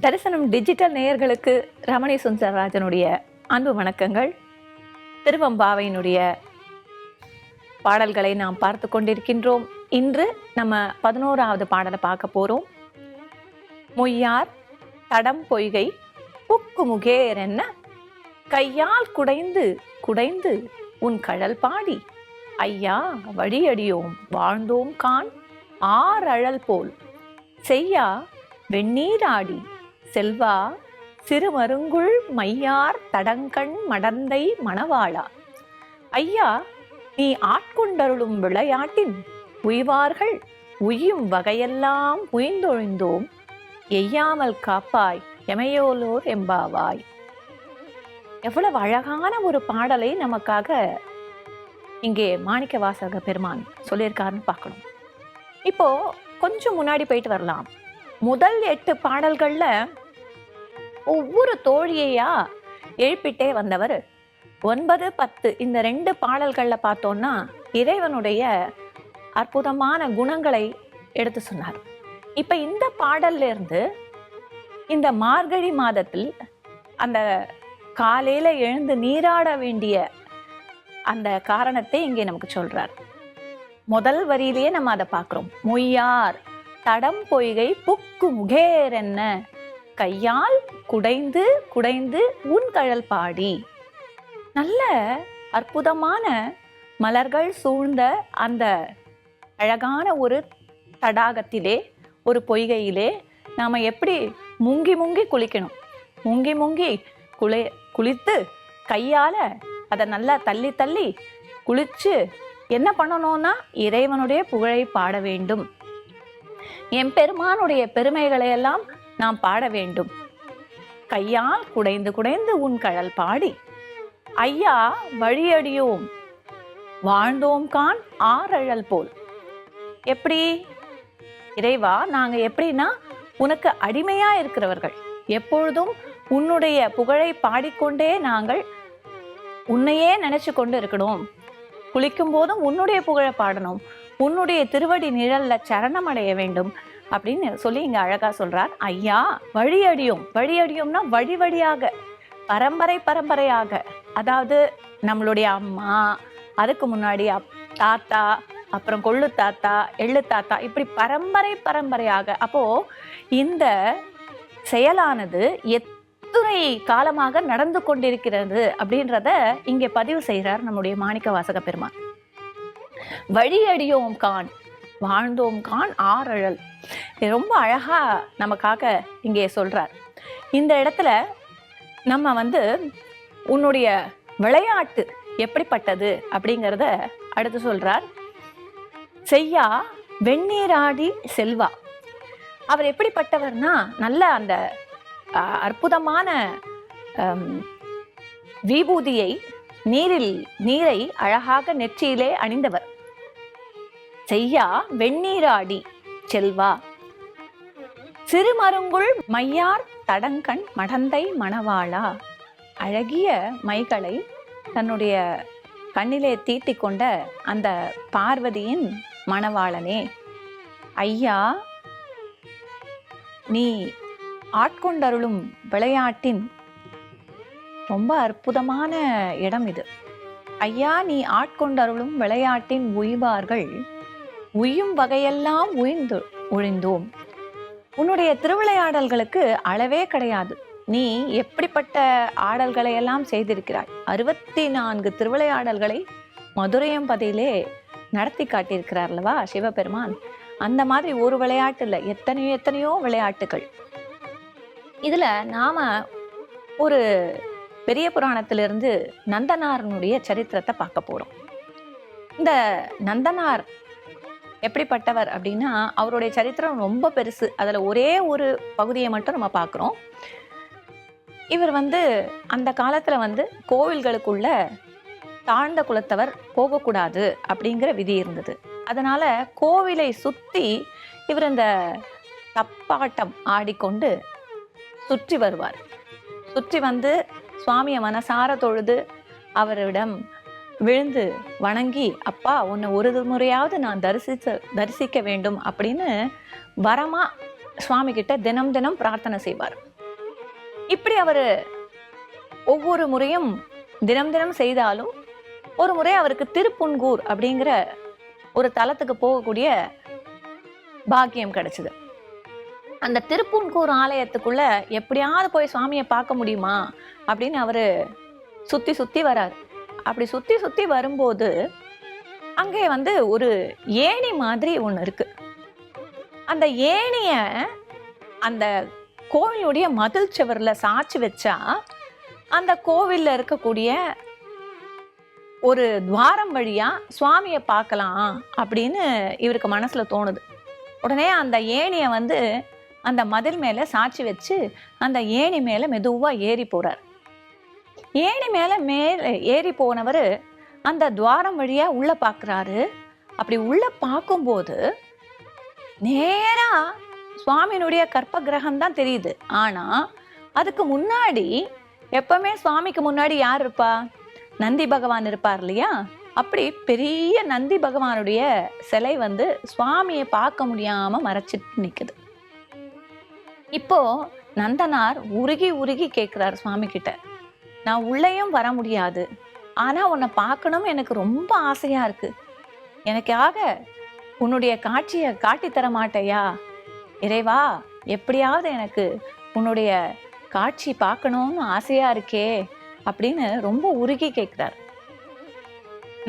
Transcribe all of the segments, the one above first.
தரிசனம் டிஜிட்டல் நேயர்களுக்கு ரமணி சுந்தரராஜனுடைய அன்பு வணக்கங்கள். திருவம்பாவையினுடைய பாடல்களை நாம் பார்த்து கொண்டிருக்கின்றோம். இன்று நம்ம 11வது பாடலை பார்க்க போறோம். மொய்யார் தடம் பொய்கை புக்கு முகேரென்ன கையால் குடைந்து குடைந்து உன் கழல் பாடி ஐயா வழியடியோம் வாழ்ந்தோம் கான் ஆறழல் போல் செய்யா வெந்நீராடி செல்வா சிறுமருங்குள் மையார் தடங்கண் மடந்தை மணவாளா ஐயா நீ ஆட்கொண்டருளும் விளையாட்டின் உய்வார்கள் உய்யும் வகையெல்லாம் உய்ந்தொழிந்தோம் எய்யாமல் காப்பாய் எமையோலோர் எம்பாவாய். எவ்வளவு அழகான ஒரு பாடலை நமக்காக இங்கே மாணிக்கவாசக பெருமான் சொல்லியிருக்காருன்னு பார்க்கணும். இப்போ கொஞ்சம் முன்னாடி போயிட்டு வரலாம். முதல் 8 பாடல்கள்ல ஒவ்வொரு தோழியையா எழுப்பிட்டே வந்தவர். 9, 10 இந்த 2 பாடல்கள்ல பார்த்தோம்னா இறைவனுடைய அற்புதமான குணங்களை எடுத்து சொன்னார். இப்ப இந்த பாடல்ல இருந்து இந்த மார்கழி மாதத்தில் அந்த காலையில எழுந்து நீராட வேண்டிய அந்த காரணத்தை இங்கே நமக்கு சொல்றார். முதல் வரியிலேயே நம்ம அதை பார்க்கிறோம். மொய்யார் தடம் பொய்கை புக்கு முகேரென்ன கையால் குடைந்து குடைந்து உன் கழல் பாடி. நல்ல அற்புதமான மலர்கள் சூழ்ந்த அந்த அழகான ஒரு தடாகத்திலே ஒரு பொய்கையிலே நாம் எப்படி முங்கி முங்கி குளிக்கணும், முங்கி முங்கி குளித்து கையால் அதை நல்லா தள்ளி தள்ளி குளிச்சு என்ன பண்ணணும்னா இறைவனுடைய புகழை பாட வேண்டும், எம்பெருமானுடைய பெருமைகளை எல்லாம் நாம் பாட வேண்டும். கையால் குடைந்து குடைந்து உன் கழல் பாடி ஐயா வழியடியோம் வாழ்ந்தோம் கான் ஆறழல் போல். எப்படி இறைவா நாங்க எப்படின்னா உனக்கு அடிமையா இருக்கிறவர்கள், எப்பொழுதும் உன்னுடைய புகழை பாடிக்கொண்டே நாங்கள் உன்னையே நினைச்சு கொண்டு இருக்கணும், குளிக்கும் போதும் உன்னுடைய புகழை பாடணும், உன்னுடைய திருவடி நிழல்ல சரணம் அடைய வேண்டும் அப்படின்னு சொல்லி இங்க அழகா சொல்றார். ஐயா வழியடியும், வழியடியும்னா வழி வழியாக பரம்பரை பரம்பரையாக, அதாவது நம்மளுடைய அம்மா, அதுக்கு முன்னாடி தாத்தா, அப்புறம் கொள்ளு தாத்தா, எள்ளு தாத்தா, இப்படி பரம்பரை பரம்பரையாக. அப்போ இந்த செயலானது எத்துணை காலமாக நடந்து கொண்டிருக்கிறது அப்படின்றத இங்கே பதிவு செய்கிறார் நம்முடைய மாணிக்கவாசக பெருமான். வழியடியோம் கான் வாழ்ந்தோம் கான் ஆறழல். ரொம்ப அழகா நமக்காக இங்கே சொல்றார். இந்த இடத்துல நம்ம உன்னுடைய விளையாட்டு எப்படிப்பட்டது அப்படிங்கிறத அடுத்து சொல்றார். செய்யா வெந்நீராடி செல்வா. அவர் எப்படிப்பட்டவர்னா நல்ல அந்த அற்புதமான விபூதியை நீரை அழகாக நெற்றியிலே அணிந்தவர். செய்யா வெந்நீராடி செல்வா சிறுமருங்குள் மையார் தடங்கண் மடந்தை மணவாளா. அழகிய மைகளை தன்னுடைய கண்ணிலே தீட்டிக் கொண்ட அந்த பார்வதியின் மணவாளனே, ஐயா நீ ஆட்கொண்டருளும் விளையாட்டின் ரொம்ப அற்புதமான இடம் இது. ஐயா நீ ஆட்கொண்டருளும் விளையாட்டின் உய்வார்கள் உய்யும் வகையெல்லாம் ஒழிந்தோம். உன்னுடைய திருவிளையாடல்களுக்கு அளவே கிடையாது. நீ எப்படிப்பட்ட ஆடல்களை எல்லாம் செய்திருக்கிறாய். 64 திருவிளையாடல்களை மதுரையம்பதியிலே நடத்தி காட்டியிருக்கிறார் அல்லவா சிவபெருமான். அந்த மாதிரி ஒரு விளையாட்டு இல்லை, எத்தனையோ எத்தனையோ விளையாட்டுகள். இதுல நாம ஒரு பெரிய புராணத்திலிருந்து நந்தனாரனுடைய சரித்திரத்தை பார்க்க போறோம். இந்த நந்தனார் எப்படிப்பட்டவர் அப்படின்னா அவருடைய சரித்திரம் ரொம்ப பெருசு. அதுல ஒரே ஒரு பகுதியை மட்டும் நம்ம பார்க்குறோம். இவர் அந்த காலத்துல கோவில்களுக்குள்ள தாழ்ந்த குலத்தவர் போகக்கூடாது அப்படிங்கிற விதி இருந்தது. அதனால கோவிலை சுத்தி இவர் இந்த தப்பாட்டம் ஆடிக்கொண்டு சுற்றி வருவார். சுற்றி சுவாமியை மனசார தொழுது அவரிடம் விழுந்து வணங்கி, அப்பா உன்னை ஒரு முறையாவது நான் தரிசிக்க வேண்டும் அப்படின்னு வரமா சுவாமி கிட்ட தினம் தினம் பிரார்த்தனை செய்வார். இப்படி அவர் ஒவ்வொரு முறையும் தினம் தினம் செய்தாலும் ஒரு முறை அவருக்கு திருப்புன்கூர் அப்படிங்கிற ஒரு தலத்துக்கு போகக்கூடிய பாக்கியம் கிடைச்சது. அந்த திருப்புன்கூர் ஆலயத்துக்குள்ள எப்படியாவது போய் சுவாமியை பார்க்க முடியுமா அப்படின்னு அவரு சுத்தி சுத்தி வராரு. அப்படி சுத்தி சுத்தி வரும்போது அங்கே ஒரு ஏணி மாதிரி ஒண்ணு இருக்கு. அந்த ஏணிய அந்த கோவிலுடைய மதில் சுவர்ல சாட்சி வச்சா அந்த கோவில்ல இருக்கக்கூடிய ஒரு துவாரம் வழியா சுவாமியை பார்க்கலாம் அப்படின்னு இவருக்கு மனசுல தோணுது. உடனே அந்த ஏணிய அந்த மதில் மேல சாட்சி வச்சு அந்த ஏணி மேல மெதுவா ஏறி போறார். ஏணி மேல ஏறி போனவர் அந்த துவாரம் வழியா உள்ள பாக்குறாரு. அப்படி உள்ள பார்க்கும்போது நேரா சுவாமியினுடைய கற்ப கிரகம் தான் தெரியுது. ஆனா அதுக்கு முன்னாடி எப்பவுமே சுவாமிக்கு முன்னாடி யார் இருப்பா? நந்தி பகவான் இருப்பார் இல்லையா? அப்படி பெரிய நந்தி பகவானுடைய சிலை சுவாமியை பார்க்க முடியாம மறைச்சிட்டு நிக்குது. இப்போ நந்தனார் உருகி உருகி கேட்கிறார் சுவாமி கிட்ட, நான் உள்ளேயும் வர முடியாது, ஆனா உன்னை பார்க்கணும் எனக்கு ரொம்ப ஆசையா இருக்கு, எனக்காக உன்னுடைய காட்சியை காட்டி தர மாட்டையா இறைவா? எப்படியாவது எனக்கு உன்னுடைய காட்சி பார்க்கணும்னு ஆசையா இருக்கே அப்படின்னு ரொம்ப உருகி கேட்கிறார்.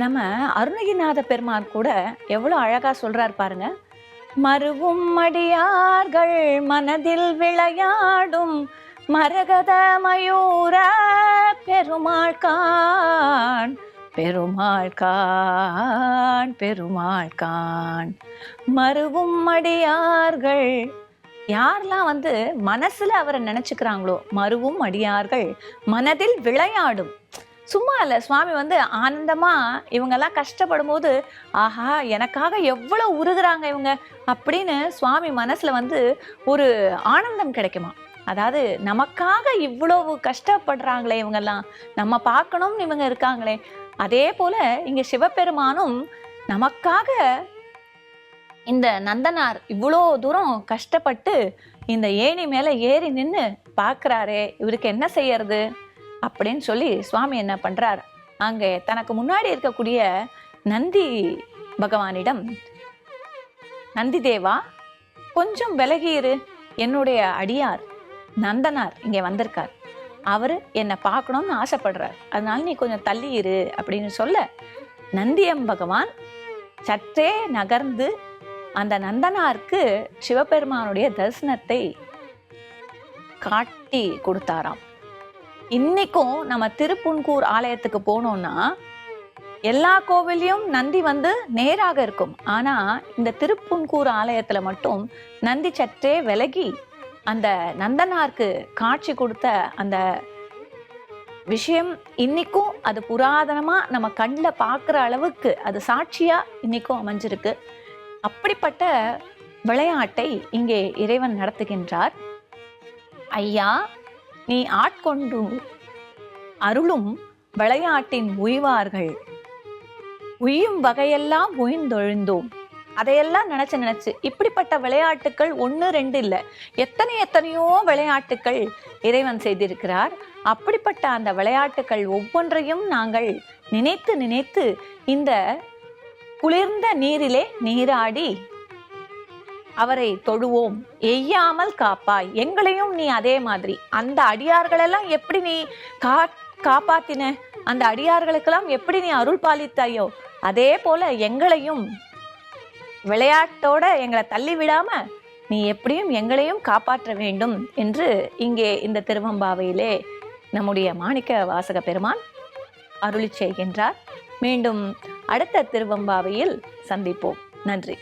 நம்ம அருணகிரிநாத பெருமான் கூட எவ்வளவு அழகா சொல்றார் பாருங்க. மருவும் அடியார்கள் மனதில் விளையாடும் மரகத மயூர பெருமாள் காண், பெருமாள் காண், பெருமாள் காண். மருவும் அடியார்கள் யாரெல்லாம் மனசுல அவரை நினைச்சுக்கிறாங்களோ, மருவும் அடியார்கள் மனதில் விளையாடும். சும்மா இல்ல, சுவாமி ஆனந்தமா இவங்கெல்லாம் கஷ்டப்படும் போது ஆஹா எனக்காக எவ்வளவு உருகுறாங்க இவங்க அப்படின்னு சுவாமி மனசுல ஒரு ஆனந்தம் கிடைக்குமா. அதாவது நமக்காக இவ்வளவு கஷ்டப்படுறாங்களே இவங்கெல்லாம், நம்ம பார்க்கணும்னு இவங்க இருக்காங்களே. அதே போல இங்க சிவபெருமானும் நமக்காக இந்த நந்தனார் இவ்வளோ தூரம் கஷ்டப்பட்டு இந்த ஏணி மேல ஏறி நின்று பார்க்கறாரே, இவருக்கு என்ன செய்யறது அப்படின்னு சொல்லி சுவாமி என்ன பண்றார், அங்கே தனக்கு முன்னாடி இருக்கக்கூடிய நந்தி பகவானிடம், நந்தி தேவா கொஞ்சம் விலகியிரு, என்னுடைய அடியார் நந்தனார் இங்க வந்திருக்கார், அவரு என்னை பார்க்கணும்னு ஆசைப்படுறார், அதனால நீ கொஞ்சம் தள்ளி இரு அப்படின்னு சொல்ல நந்தியம் பகவான் சற்றே நகர்ந்து அந்த நந்தனாருக்கு சிவபெருமானுடைய தரிசனத்தை காட்டி கொடுத்தாராம். இன்னைக்கும் நம்ம திருப்புன்கூர் ஆலயத்துக்கு போனோம்னா எல்லா கோவிலையும் நந்தி நேராக இருக்கும். ஆனா இந்த திருப்புன்கூர் ஆலயத்துல மட்டும் நந்தி சற்றே விலகி அந்த நந்தனாருக்கு காட்சி கொடுத்த அந்த விஷயம் இன்னைக்கும் அது புராதனமா நம்ம கண்ணில் பார்க்குற அளவுக்கு அது சாட்சியா இன்னைக்கும் அமைஞ்சிருக்கு. அப்படிப்பட்ட விளையாட்டை இங்கே இறைவன் நடத்துகின்றார். ஐயா, நீ ஆட்கொண்டு அருளும் விளையாட்டின் உய்வார்கள், உய்யும் வகையெல்லாம் உய்ந்தொழிந்தோம். அதையெல்லாம் நினைச்சு இப்படிப்பட்ட விளையாட்டுக்கள் 1 2 இல்லை, எத்தனையோ விளையாட்டுக்கள் இறைவன் செய்திருக்கிறார். அப்படிப்பட்ட அந்த விளையாட்டுக்கள் ஒவ்வொன்றையும் நாங்கள் நினைத்து நினைத்து இந்த குளிர்ந்த நீரிலே நீராடி அவரை தொழுவோம். எய்யாமல் காப்பாய், எங்களையும் நீ அதே மாதிரி அந்த அடியார்களெல்லாம் எப்படி நீ காப்பாத்தின, அந்த அடியார்களுக்கெல்லாம் எப்படி நீ அருள் பாலித்தாயோ அதே போல எங்களையும் விளையாட்டோட எங்களை தள்ளி விடாம நீ எப்படியும் எங்களையும் காப்பாற்ற வேண்டும் என்று இங்கே இந்த திருவம்பாவையிலே நம்முடைய மாணிக்க வாசக பெருமான் அருளி செய்கின்றார். மீண்டும் அடுத்த திருவம்பாவையில் சந்திப்போம். நன்றி.